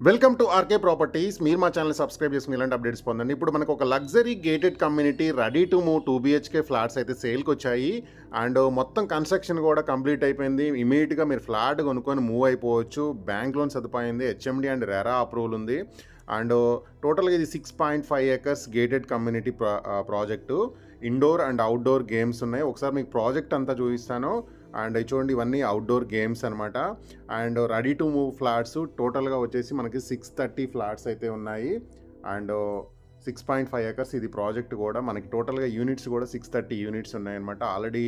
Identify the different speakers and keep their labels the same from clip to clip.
Speaker 1: Welcome to RK properties. మీరు మా channel subscribe చేసుకుని ఇలాంటి అప్డేట్స్ పొందండి. ఇప్పుడు మనకు ఒక luxury gated community ready to move 2 BHK flats అయితే సేల్కి వచ్చాయి. అండ్ మొత్తం కన్స్ట్రక్షన్ కూడా కంప్లీట్ అయిపోయింది. ఇమీడియట్గా మీరు ఫ్లాట్ కొనుక్కొని మూవ్ అయిపోవచ్చు. బ్యాంక్ లోన్ సదుపాయం ఉంది, హెచ్ఎండి అండ్ రెరా అప్రూవల్ ఉంది. అండ్ టోటల్గా ఇది 6.5 acres gated community project. Indoor and outdoor games ఉన్నాయి. ఒకసారి మీకు ప్రాజెక్ట్ అంతా చూపిస్తాను. అండ్ చూడండి, ఇవన్నీ అవుట్డోర్ గేమ్స్ అనమాట. And ready to move flats టోటల్గా వచ్చేసి మనకి 630 ఫ్లాట్స్ అయితే ఉన్నాయి. అండ్ 6.5 acres ఇది ప్రాజెక్ట్ కూడా. మనకి టోటల్గా యూనిట్స్ కూడా 630 యూనిట్స్ ఉన్నాయన్నమాట. ఆల్రెడీ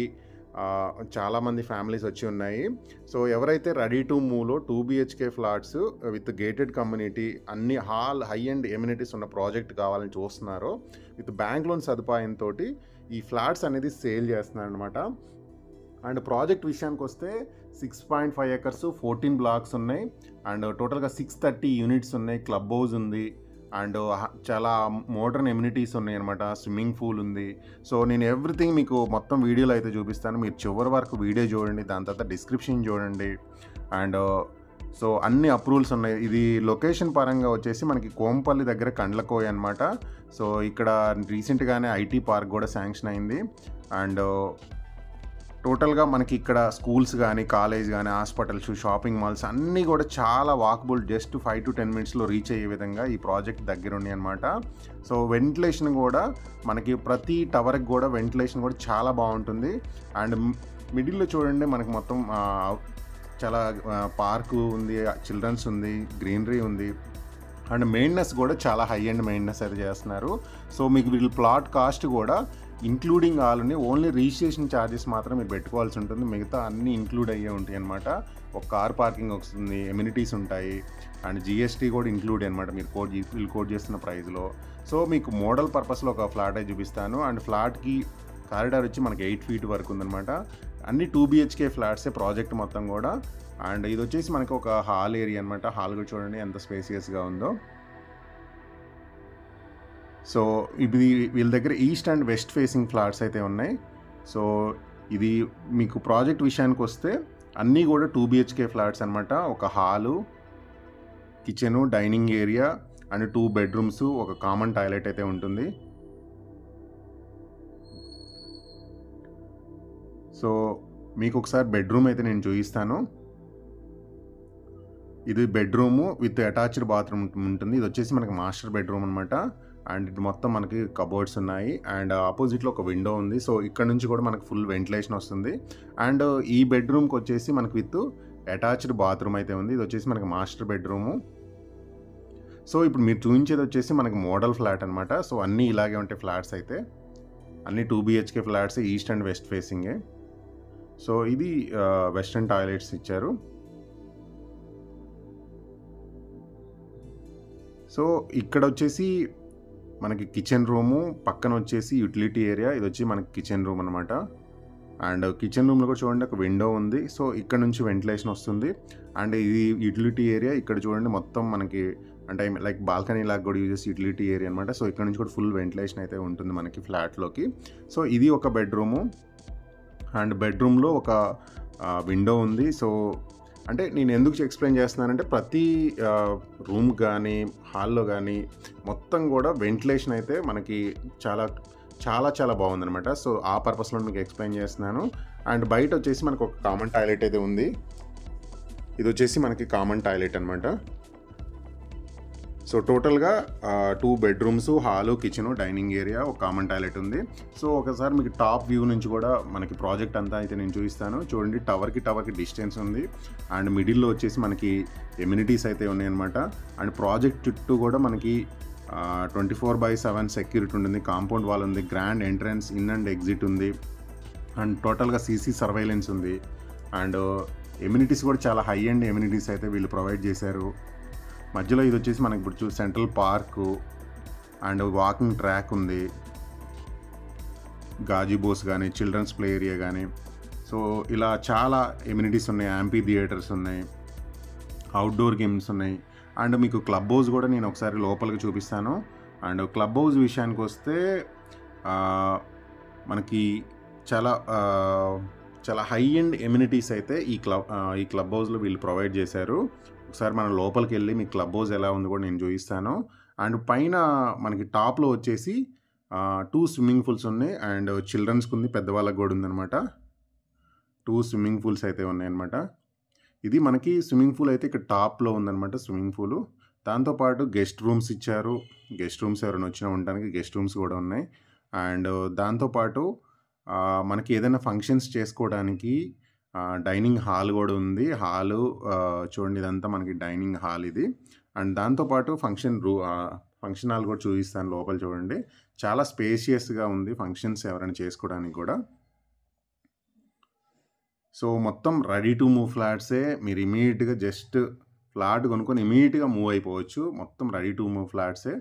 Speaker 1: చాలామంది ఫ్యామిలీస్ వచ్చి ఉన్నాయి. సో ఎవరైతే రెడీ టు మూవ్లో 2 BHK flats with gated community అన్ని హై అండ్ ఎమ్యూనిటీస్ ఉన్న ప్రాజెక్ట్ కావాలని చూస్తున్నారో, విత్ బ్యాంక్ లోన్ సదుపాయంతో ఈ ఫ్లాట్స్ అనేది సేల్ చేస్తున్నారు అనమాట. అండ్ ప్రాజెక్ట్ విషయానికి వస్తే 6.5 acres 14 బ్లాక్స్ ఉన్నాయి. అండ్ టోటల్గా 630 యూనిట్స్ ఉన్నాయి. క్లబ్ హౌస్ ఉంది. అండ్ చాలా మోడర్న్ ఎమ్యూనిటీస్ ఉన్నాయి అనమాట. స్విమ్మింగ్ పూల్ ఉంది. సో నేను ఎవ్రీథింగ్ మీకు మొత్తం వీడియోలో అయితే చూపిస్తాను. మీరు చివరి వరకు వీడియో చూడండి, దాని తర్వాత డిస్క్రిప్షన్ చూడండి. అండ్ సో అన్ని అప్రూవల్స్ ఉన్నాయి. ఇది లొకేషన్ పరంగా వచ్చేసి మనకి కోంపల్లి దగ్గర కండ్లకోయ అనమాట. సో ఇక్కడ రీసెంట్గానే ఐటీ పార్క్ కూడా శాంక్షన్ అయింది. అండ్ టోటల్గా మనకి ఇక్కడ స్కూల్స్ కానీ, కాలేజ్ కానీ, హాస్పిటల్స్, షాపింగ్ మాల్స్ అన్నీ కూడా చాలా వాకబుల్, జస్ట్ 5 to 10 minutesలో రీచ్ అయ్యే విధంగా ఈ ప్రాజెక్ట్ దగ్గర ఉన్నాయి అనమాట. సో వెంటిలేషన్ కూడా మనకి ప్రతి టవర్కి కూడా వెంటిలేషన్ కూడా చాలా బాగుంటుంది. అండ్ మిడిల్లో చూడండి, మనకి మొత్తం చాలా పార్కు ఉంది, చిల్డ్రన్స్ ఉంది, గ్రీనరీ ఉంది. అండ్ మెయింటెనెన్స్ కూడా చాలా హై అండ్ మెయింటెనెన్స్ అయితే చేస్తున్నారు. సో మీకు వీళ్ళు ప్లాట్ కాస్ట్ కూడా ఇంక్లూడింగ్ ఆల్ని ఓన్లీ రిజిస్ట్రేషన్ ఛార్జెస్ మాత్రం మీరు పెట్టుకోవాల్సి ఉంటుంది. మిగతా అన్నీ ఇంక్లూడ్ అయ్యే ఉంటాయి అనమాట. ఒక కార్ పార్కింగ్ వస్తుంది, ఎమ్యూనిటీస్ ఉంటాయి, అండ్ జిఎస్టీ కూడా ఇంక్లూడ్ అనమాట మీరు వీళ్ళు కోట్ చేస్తున్న ప్రైస్లో. సో మీకు మోడల్ పర్పస్లో ఒక ఫ్లాట్ అయితే చూపిస్తాను. అండ్ ఫ్లాట్కి కారిడార్ వచ్చి మనకి 8 feet వరకు ఉందన్నమాట. అన్ని 2 BHK ఫ్లాట్సే ప్రాజెక్ట్ మొత్తం కూడా. అండ్ ఇది వచ్చేసి మనకి ఒక హాల్ ఏరియా అనమాట. హాల్ కూడా చూడండి ఎంత స్పేసియస్గా ఉందో. సో ఇది వీళ్ళ దగ్గర east and west facing flats అయితే ఉన్నాయి. సో ఇది మీకు ప్రాజెక్ట్ విషయానికి వస్తే అన్నీ కూడా 2 BHK ఫ్లాట్స్ అనమాట. ఒక hall, kitchen, dining area and 2 bedrooms, ఒక కామన్ టాయిలెట్ అయితే ఉంటుంది. సో మీకు ఒకసారి బెడ్రూమ్ అయితే నేను చూపిస్తాను. ఇది బెడ్రూము విత్ అటాచ్డ్ బాత్రూమ్ ఉంటుంది. ఇది వచ్చేసి మనకి మాస్టర్ బెడ్రూమ్ అనమాట. అండ్ ఇది మొత్తం మనకి కబోర్డ్స్ ఉన్నాయి. అండ్ ఆపోజిట్లో ఒక విండో ఉంది. సో ఇక్కడ నుంచి కూడా మనకు ఫుల్ వెంటిలేషన్ వస్తుంది. అండ్ ఈ బెడ్రూమ్కి వచ్చేసి మనకి విత్ అటాచ్డ్ బాత్రూమ్ అయితే ఉంది. ఇది వచ్చేసి మనకి మాస్టర్ బెడ్రూము. సో ఇప్పుడు మీరు చూపించేది వచ్చేసి మనకి మోడల్ ఫ్లాట్ అనమాట. సో అన్నీ ఇలాగే ఉంటాయి ఫ్లాట్స్ అయితే. అన్నీ 2 BHK flats, east and west ఫేసింగే. సో ఇది వెస్ట్రన్ టాయిలెట్స్ ఇచ్చారు. సో ఇక్కడ వచ్చేసి మనకి కిచెన్ రూము, పక్కన వచ్చేసి యూటిలిటీ ఏరియా. ఇది వచ్చి మనకి కిచెన్ రూమ్ అనమాట. అండ్ కిచెన్ రూమ్లో కూడా చూడండి ఒక విండో ఉంది. సో ఇక్కడ నుంచి వెంటిలేషన్ వస్తుంది. అండ్ ఇది యూటిలిటీ ఏరియా. ఇక్కడ చూడండి మొత్తం మనకి అంటే లైక్ బాల్కనీ లాగా కూడా యూజ్ చేసి యూటిలిటీ ఏరియా అనమాట. సో ఇక్కడ నుంచి కూడా ఫుల్ వెంటిలేషన్ అయితే ఉంటుంది మనకి ఫ్లాట్లోకి. సో ఇది ఒక బెడ్రూము. అండ్ బెడ్రూమ్లో ఒక విండో ఉంది. సో అంటే నేను ఎందుకు ఎక్స్ప్లెయిన్ చేస్తున్నానంటే ప్రతి రూమ్ కానీ, హాల్లో కానీ మొత్తం కూడా వెంటిలేషన్ అయితే మనకి చాలా చాలా చాలా బాగుందనమాట. సో ఆ పర్పస్లో మీకు ఎక్స్ప్లెయిన్ చేస్తున్నాను. అండ్ బయట వచ్చేసి మనకు ఒక కామన్ టాయిలెట్ అయితే ఉంది. ఇది వచ్చేసి మనకి కామన్ టాయిలెట్ అనమాట. సో టోటల్గా 2 bedrooms, hall, kitchen, dining area, ఒక కామన్ టాయిలెట్ ఉంది. సో ఒకసారి మీకు టాప్ వ్యూ నుంచి కూడా మనకి ప్రాజెక్ట్ అంతా అయితే నేను చూపిస్తాను. చూడండి, టవర్కి డిస్టెన్స్ ఉంది. అండ్ మిడిల్లో వచ్చేసి మనకి ఎమ్యూనిటీస్ అయితే ఉన్నాయన్నమాట. అండ్ ప్రాజెక్ట్ చుట్టూ కూడా మనకి 24/7 సెక్యూరిటీ ఉంటుంది. కాంపౌండ్ వాల్ ఉంది, grand entrance, in and exit ఉంది. అండ్ టోటల్గా సీసీ సర్వైలెన్స్ ఉంది. అండ్ ఎమ్యూనిటీస్ కూడా చాలా హై అండ్ ఎమ్యూనిటీస్ అయితే వీళ్ళు ప్రొవైడ్ చేశారు. మధ్యలో ఇది వచ్చేసి మనకి ఇప్పుడు central park and walking track ఉంది, గాజీబోస్ కానీ, చిల్డ్రన్స్ ప్లే ఏరియా కానీ. సో ఇలా చాలా ఎమ్యూనిటీస్ ఉన్నాయి. యాంపీ థియేటర్స్ ఉన్నాయి, అవుట్డోర్ గేమ్స్ ఉన్నాయి. అండ్ మీకు క్లబ్ హౌస్ కూడా నేను ఒకసారి లోపలికి చూపిస్తాను. అండ్ క్లబ్ హౌస్ విషయానికి వస్తే మనకి చాలా చాలా హై అండ్ ఎమ్యూనిటీస్ అయితే ఈ క్లబ్ హౌస్లో వీళ్ళు ప్రొవైడ్ చేశారు. ఒకసారి మనం లోపలికెళ్ళి మీకు క్లబ్ హౌస్ ఎలా ఉందో కూడా నేను చూపిస్తాను. అండ్ పైన మనకి టాప్‌లో వచ్చేసి 2 స్విమ్మింగ్ పూల్స్ ఉన్నాయి. అండ్ చిల్డ్రన్స్‌కి ఉంది, పెద్దవాళ్ళకి కూడా ఉందనమాట. 2 స్విమ్మింగ్ పూల్స్ అయితే ఉన్నాయన్నమాట. ఇది మనకి స్విమ్మింగ్ పూల్ అయితే ఇక్కడ టాప్‌లో ఉందనమాట స్విమ్మింగ్ పూలు. దాంతో పాటు గెస్ట్ రూమ్స్ ఇచ్చారు. గెస్ట్ రూమ్స్ ఎవరైనా వచ్చినా ఉండడానికి గెస్ట్ రూమ్స్ కూడా ఉన్నాయి. అండ్ దాంతో పాటు మనకి ఏదైనా ఫంక్షన్స్ చేసుకోవడానికి డైనింగ్ హాల్ కూడా ఉంది. హాలు చూడండి, ఇదంతా మనకి డైనింగ్ హాల్ ఇది. అండ్ దాంతో పాటు ఫంక్షన్ హాల్ కూడా చూపిస్తాను. లోపల చూడండి, చాలా స్పేషియస్‌గా ఉంది ఫంక్షన్స్ ఎవరైనా చేసుకోవడానికి కూడా. సో మొత్తం రెడీ టు మూవ్ ఫ్లాట్సే. మీరు ఇమీడియట్‌గా జస్ట్ ఫ్లాట్ కొనుక్కొని ఇమీడియట్‌గా మూవ్ అయిపోవచ్చు. మొత్తం రెడీ టు మూవ్ ఫ్లాట్సే.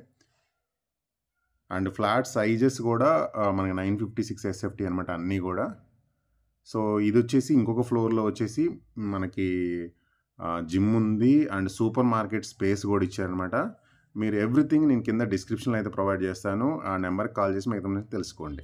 Speaker 1: అండ్ ఫ్లాట్ సైజెస్ కూడా మనకి 956 ఎస్ఎఫ్టీ అనమాట అన్నీ కూడా. సో ఇదొచ్చేసి ఇంకొక ఫ్లోర్‌లో వచ్చేసి మనకి జిమ్ ఉంది. అండ్ సూపర్ మార్కెట్ స్పేస్ కూడా ఇచ్చారనమాట. మీరు ఎవ్రీథింగ్ నేను కింద డిస్క్రిప్షన్‌లో అయితే ప్రొవైడ్ చేస్తాను. ఆ నెంబర్‌కి కాల్ చేసి మిగతా తెలుసుకోండి.